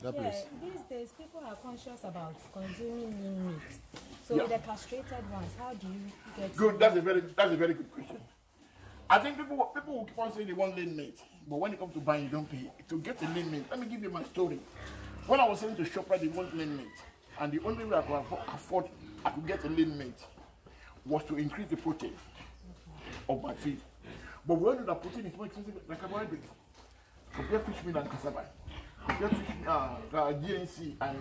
That place. These days people are conscious about consuming lean meat. So the castrated ones, how do you get? Good. That's a very good question. I think people will keep on saying they want lean meat, but when it comes to buying, you don't pay. To get a lean meat, let me give you my story. When I was selling to Shoprite, they want lean meat, and the only way I could afford I could get a lean meat was to increase the protein of my feed. But we all know that protein is more expensive than carbohydrate. Compare fish meal and cassava. Compare fish, GNC and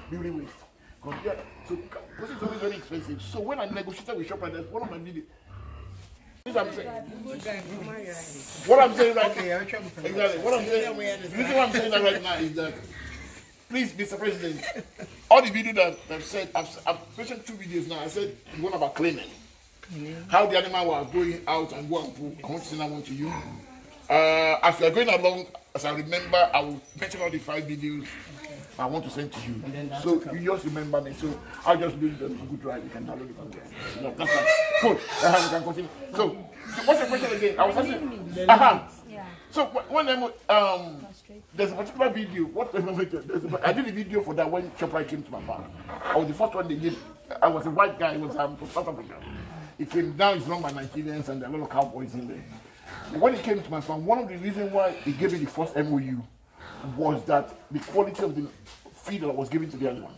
beauty waste. Compare, so protein is always very expensive. So when I negotiated with Shoprite, that's one of my videos. What I'm saying right now, exactly. What I'm saying, the reason why I'm saying that right now is that, please, Mr. President, all the videos that I've said, I've mentioned 2 videos now. I said one about cleaning, how the animal was going out and go and poo. I want to send that one to you. As we are going along, as I remember, I will mention all the 5 videos I want to send to you. So you just remember me. So I'll just do the good drive. You can download it from there. No, that's fine. Cool. We can continue. So what's the question again? I was asking. So when there's a particular video. I did a video for that when Shoprite came to my farm. I was the first one they did. I was a white guy. It was from South Africa. It came down. It's run by Nigerians and there are a lot of cowboys in there. When he came to my farm, one of the reasons why he gave me the first MOU was that the quality of the feed that was given to the animal.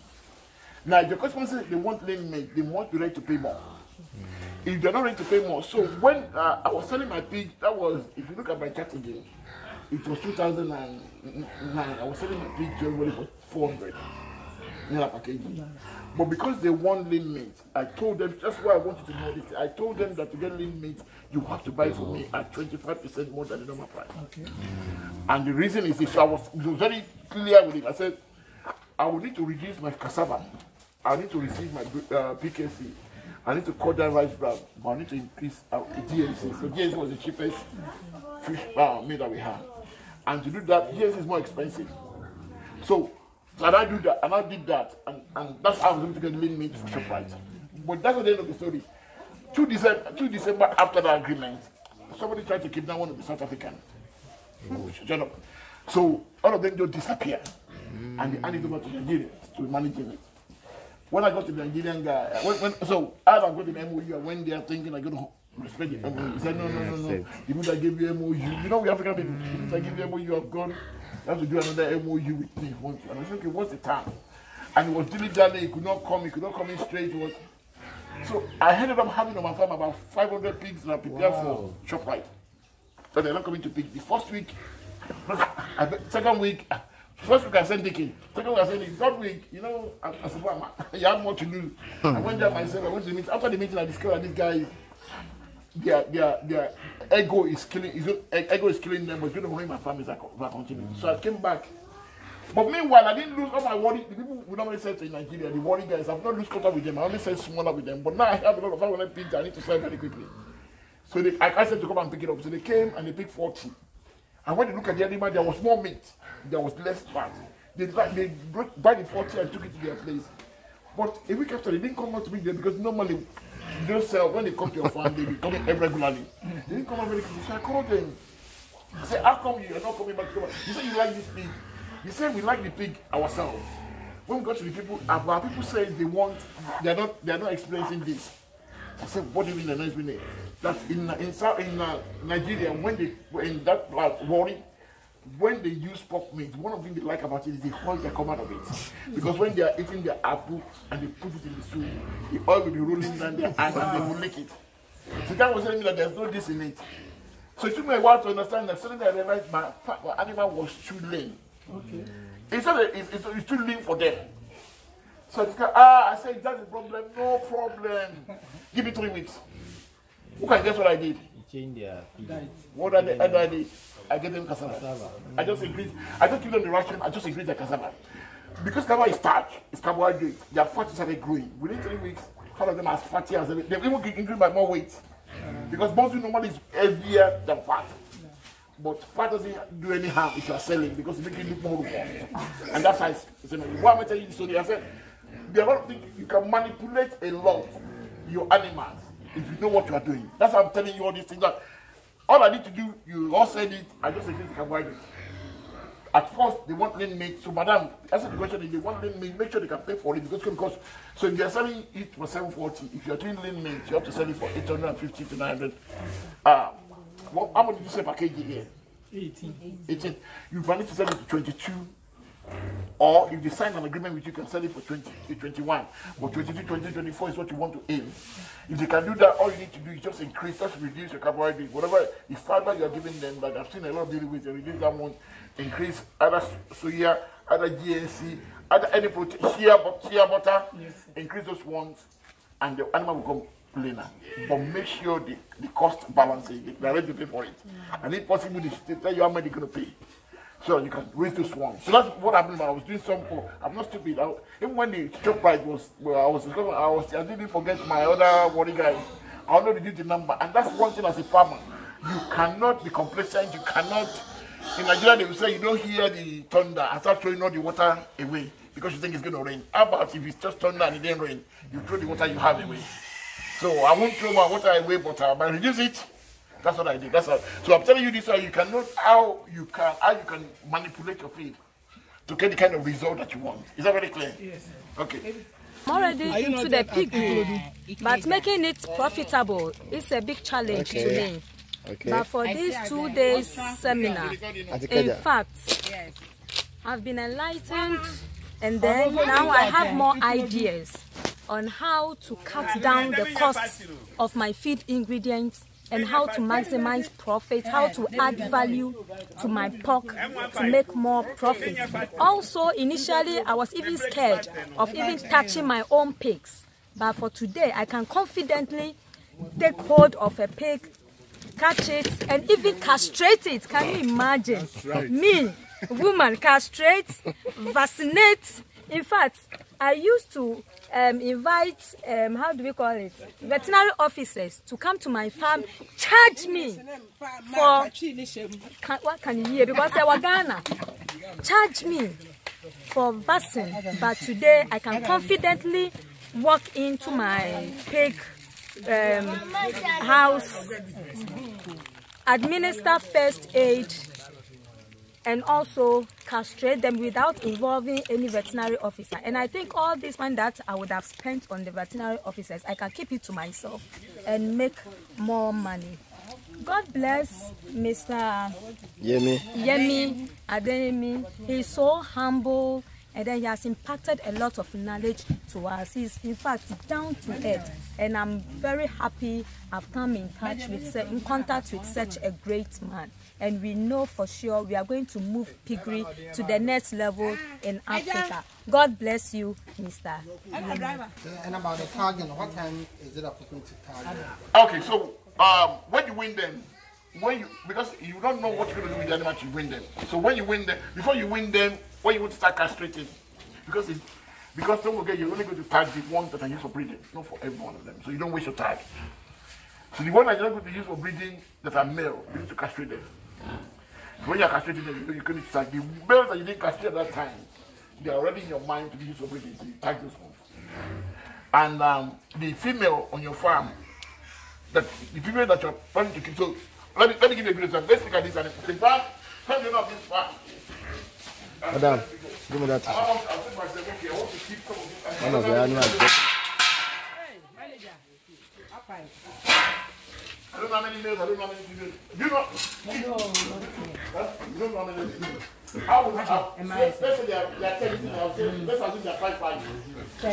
Now, if the customer says they want lean meat, they must be ready to pay more. If they're not ready to pay more, so when I was selling my pig, that was, if you look at my chart again, it was 2009. I was selling my pig to everybody for 400 per kg. But because they want lean meat, I told them, that's why I want you to know this. I told them that to get lean meat, you have to buy from me at 25% more than the normal price. Okay. And the reason is this, so I was very clear with him. I said, I will need to reduce my cassava. I need to receive my PKC. I need to cut down rice bran, but I need to increase our GNC. So GNC was the cheapest fish meat that we have. And to do that, GNC is more expensive. So I do that, and I did that, and that's how I was going to get lean meat for ShopRite. But that's not the end of the story. 2 December after the agreement, somebody tried to kidnap one of the South Africans. So all of them just disappear, and they hand it over to the Nigerians to manage it. When I got to the Nigerian guy, so I got to the MOU, when they are thinking I'm going to respect the MOU, he said, no. The people that gave you MOU, you know we African people, the people that give you MOU, you have gone, you have to do another MOU with me. And I said, okay, what's the time? And he was diligently, he could not come in straight. So I ended up having on my farm about 500 pigs that I prepared for ShopRite. So they're not coming to pick. The first week, second week I sent Dickie. Second week I sent Dickie. Third week, you know, I said, well, you have more to do. I went there myself, I went to the meeting. After the meeting, I discovered this guy, their ego is killing them, but it's going to ruin my family if I continue. So I came back. But meanwhile, I didn't lose all my worry. The people we normally sell to in Nigeria, the worry guys, I've not lose contact with them. I only sell smaller with them. But now I have a lot of 500 pigs I need to sell very quickly. So I asked them to come and pick it up. So they came and they picked 40. And when they look at the animal, there was more meat. There was less fat. They buy the 40 and took it to their place. But a week after, they didn't come out to meet them because normally you don't sell. When they come to your farm, they be coming regularly. They didn't come out very quickly. So I called them. I said, how come you're not coming back to come out? You said you like this pig. You said we like the pig ourselves. When we got to the people, our people say they're not experiencing this. I said, what do you mean they're not experiencing it? That in Nigeria, when that worry, when they use pork meat, one of the things they like about it is the oil that come out of it. Because when they are eating their apple and they put it in the soup, the oil will be rolling down their hand and they will lick it. So that was telling me that there's no this in it. So it took me a while to understand that suddenly I realized my animal was too lean. Okay. It's too lean for them. So this guy, I said, is that the problem? No problem. Give me 3 weeks. Who can guess what I did? You change their feed. What I did? I gave them cassava. I just give them the ration, I just increased the cassava. Because cassava is starch, it's carbohydrate, their fat started growing. Within 3 weeks, all of them are as fatty as they even increase by more weight. Because bones normally is heavier than fat. But fat doesn't do any harm if you are selling because it makes you look more robust. And that's why why am I telling you this story? I said, there are a lot of things you can manipulate a lot your animals if you know what you are doing. That's why I'm telling you all these things. That all I need to do, you all said it, I just increase the carbohydrate. At first, they want lean meat. So, madam, answer the question. If they want lean meat, make sure they can pay for it because so if they are selling it for 740, if you are doing lean meat, you have to sell it for 850 to 900. How much did you say per kg here? 18. You need to sell it to 22. Or if they sign an agreement with you, can sell it for 20 to 21. But 22, 20, 24 is what you want to aim. If they can do that, all you need to do is just increase, just reduce your carbohydrate. Whatever the fiber you are giving them, like I've seen a lot of dealing with, reduce that one, increase either soya, either GNC, either any protein, shea butter, increase those ones, and the animal will come leaner. But make sure the cost balances, they are ready to pay for it. And if possible, they tell you how much they're going to pay. So you can raise this one. So that's what happened when I was doing some for. I'm not stupid. Even when the ShopRite was, I didn't forget my other worry guys. I already did the number. And that's one thing as a farmer. You cannot be complacent. You cannot. In Nigeria, they will say you don't hear the thunder and start throwing all the water away because you think it's going to rain. How about if it's just thunder and it didn't rain? You throw the water you have away. So I won't throw my water away, but I reduce it. That's what I did. That's how. So I'm telling you this, so you can know how you can manipulate your feed to get the kind of result that you want. Is that very clear? Yes. Okay. I'm already into the pig, but making it profitable is a big challenge to me. Okay. But for these 2 days seminar, in fact, I've been enlightened, and then now I have more ideas on how to cut down the cost of my feed ingredients and how to maximize profit, how to add value to my pork to make more profit. Also, initially, I was even scared of even touching my own pigs. But for today, I can confidently take hold of a pig, catch it, and even castrate it. Can you imagine? Right. Me, woman, castrate, vaccinate. In fact, I used to invite, how do we call it, veterinary officers to come to my farm, charge me for, what can you hear, because I was Ghana, charge me for vaccine. But today I can confidently walk into my pig house, administer first aid, and also castrate them without involving any veterinary officer. And I think all this money that I would have spent on the veterinary officers, I can keep it to myself and make more money. God bless Mr. Yemi Adeyemi. He's so humble, and then he has impacted a lot of knowledge to us. He's in fact down to earth, and I'm very happy I've come in contact with such a great man. And we know for sure we are going to move piggery to the next level in Africa. God bless you, Mr. And about the target, what time is it appropriate to target? Okay, so when you win them, because you don't know what you're going to do with the animals, you win them. So when you win them, before you win them, when you want to start castrating, because don't forget, you're only going to tag the ones that are used for breeding, not for every one of them. So you don't waste your tag. So the ones that you're not going to use for breeding that are male, you need to castrate them. So when you're castrating them, you can tag the males that you didn't castrate at that time. They're already in your mind to be used for breeding, so you tag those ones. And the female on your farm, the female that you're planning to keep. So let me give you a good example. Let's look at this animal. The farm, tell me about this farm. Madam, give me that. I want to keep some of this. One of the animals. I don't know how many males, I don't know how many females. Do you know? You don't know how many females. Let's say they are 10, I'll say, let's assume they are 5.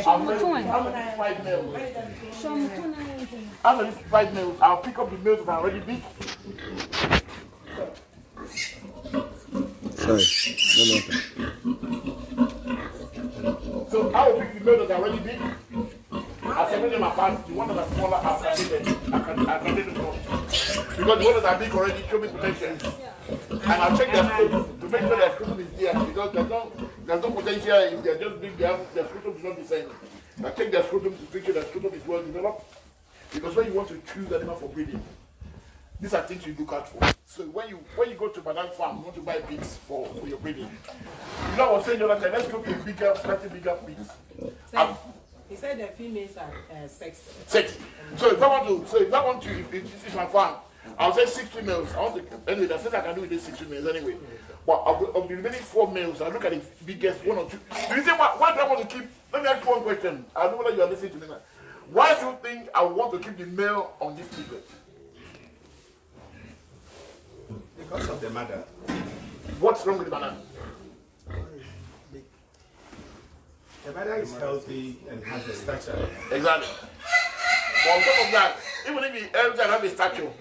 How many 5 males? How many 5 males? I'll pick up the males that are already big. Sorry, So I will pick the males that are already big. I'll separate them apart. The ones that are smaller, I'll castrate them. I can take them out. Because the ones that are big already show me potential. And I'll check their scrotum to make sure their scrotum is there. Because there's no potential if they're just big, their scrotum is not the same. I check their scrotum to make sure their scrotum is well developed. Because when you want to choose animal for breeding, these are things you look out for. So when you go to Banana Farm, you want to buy pigs for your breeding. You know what I was saying the other time, let's go to slightly bigger pigs. He said the females are 6. 6. So if I want to, if this is my farm, I'll say 6 females. Anyway, that's what I can do with these 6 females anyway. But of the remaining 4 males, I'll look at the biggest 1 or 2. Do you think why do I want to keep? Let me ask you one question. I don't know whether you are listening to me now. Why do you think I want to keep the male on this piglet? Because of the mother. What's wrong with the mother? The mother is healthy and has a stature. Exactly. But on top of that, even if the elder have a stature,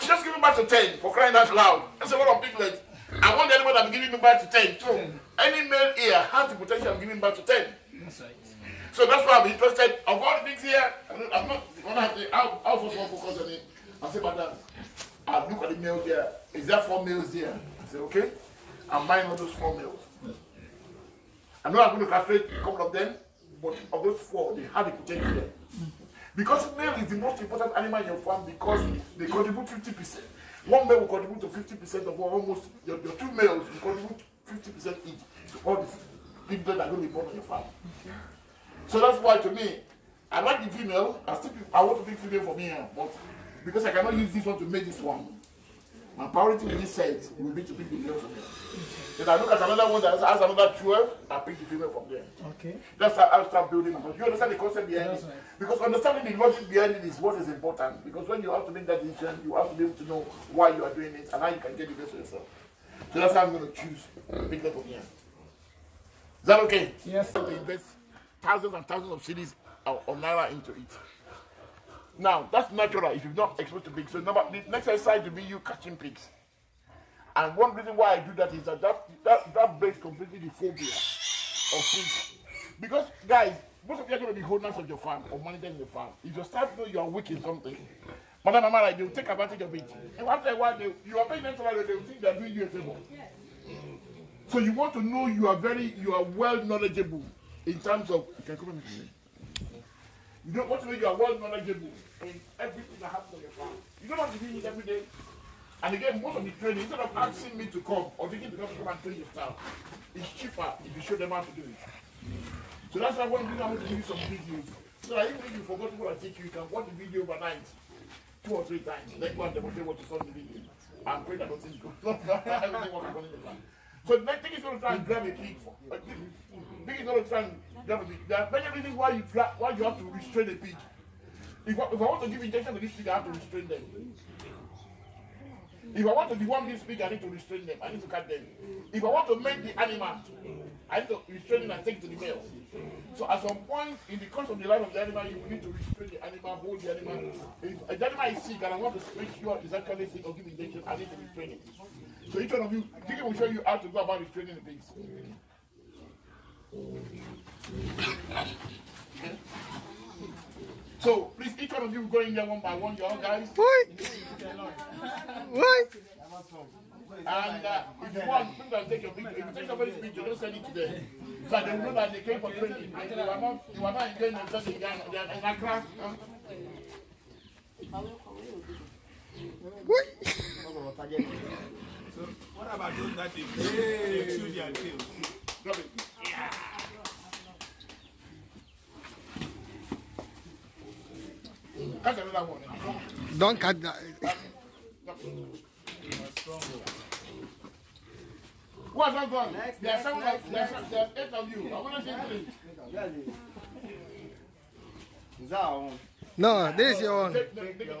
she just give me back to 10 for crying out loud. I said, what on piglets? I want the animal that will give me back to 10 too. Any male here has the potential of giving back to 10. That's right. So that's why I'm interested. Of all the things here, I'm not going to have to, I'll focus on it. I say, madam, I'll look at the males there. Is there 4 males there? I say, okay. I'm buying all those 4 males. I'm not going to castrate a couple of them, but of those 4, they have the potential there. Because male is the most important animal in your farm because they contribute 50%. One male will contribute to 50% of almost your 2 males will contribute 50% each to all the people that are going to be born on your farm. Okay. So that's why to me, I like the female. I want to be female for me, but because I cannot use this one to make this one. My priority in this set will be to pick the male from here. Then I look at another one that has another 12, I pick the female from there. Okay. That's how I'll start building. Because you understand the concept behind it. Right. Because understanding the logic behind it is what is important. Because when you have to make that decision, you have to be able to know why you are doing it and how you can get the best for yourself. So that's how I'm going to choose pick them from here. Is that okay? Yes. To invest thousands and thousands of cedis or naira into it. Now, that's natural if you're not exposed to pigs. So the next exercise will be you catching pigs. And one reason why I do that is that breaks completely the phobia of pigs. Because, guys, most of you are going to be owners of your farm or managers in the farm. If your staff know you are weak in something, Madam Amara, they will take advantage of it. And after a while, you are paying them salary, they will think they are doing you a favor. So you want to know you are well knowledgeable in terms of. You don't want to know you are well knowledgeable in everything that happens on your farm. You don't have to do it every day. And again, most of the training, instead of asking me to come or thinking to come and train your staff, it's cheaper if you show them how to do it. So that's why one reason I want to give you some videos. So that even if you forgot what I teach you, you can watch the video overnight 2 or 3 times. Then go and demonstrate what you saw in the video. And pray that nothing's good. Everything will be going in the plan. So the next thing is going to try and grab a pig for. Thing is going to try and grab a pig. There are many reasons why you have to restrain a pig. If I want to give injection to this pig, I have to restrain them. If I want to deworm this pig, I need to restrain them. I need to cut them. If I want to make the animal, I need to restrain it and take it to the male. So at some point in the course of the life of the animal, you need to restrain the animal, hold the animal. If the animal is sick and I want to make sure it's actually sick or give injection, I need to restrain it. So each one of you, Dickie will show you how to go about restraining the pigs. Okay. So please, each one of you go in there one by one, y'all guys. What? And if you want, you can take your picture. If you take somebody's picture, don't send it to them. So they will know that they came for training. And you are not enjoying themselves in Accra. What? So, what about those that they chew their tails? Drop it. That's another one. Don't cut that. Who has not gone? There are 8 of you. I want to say please. No, this is your one. Take his picture.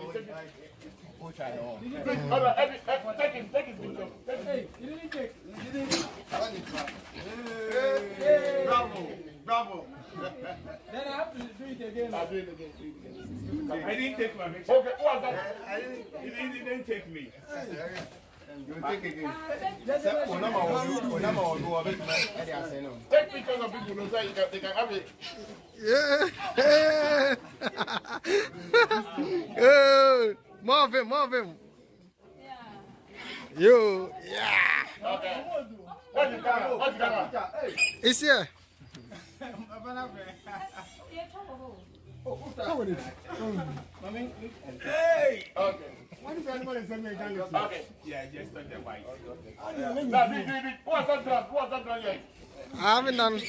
Bravo. Then I have to do it again. I'll do it again. I didn't take my picture. Okay, who has that? He didn't take me. You take again. Take pictures of people so they can have it. Yeah. Good. More of him, more of him. You. Yeah. Okay. What's the camera? What's the camera? It's here. Hey! Okay. What if anybody send me a gun? Okay. Yeah, just on the white. Now, who has that done? Who has that done yet? I haven't done.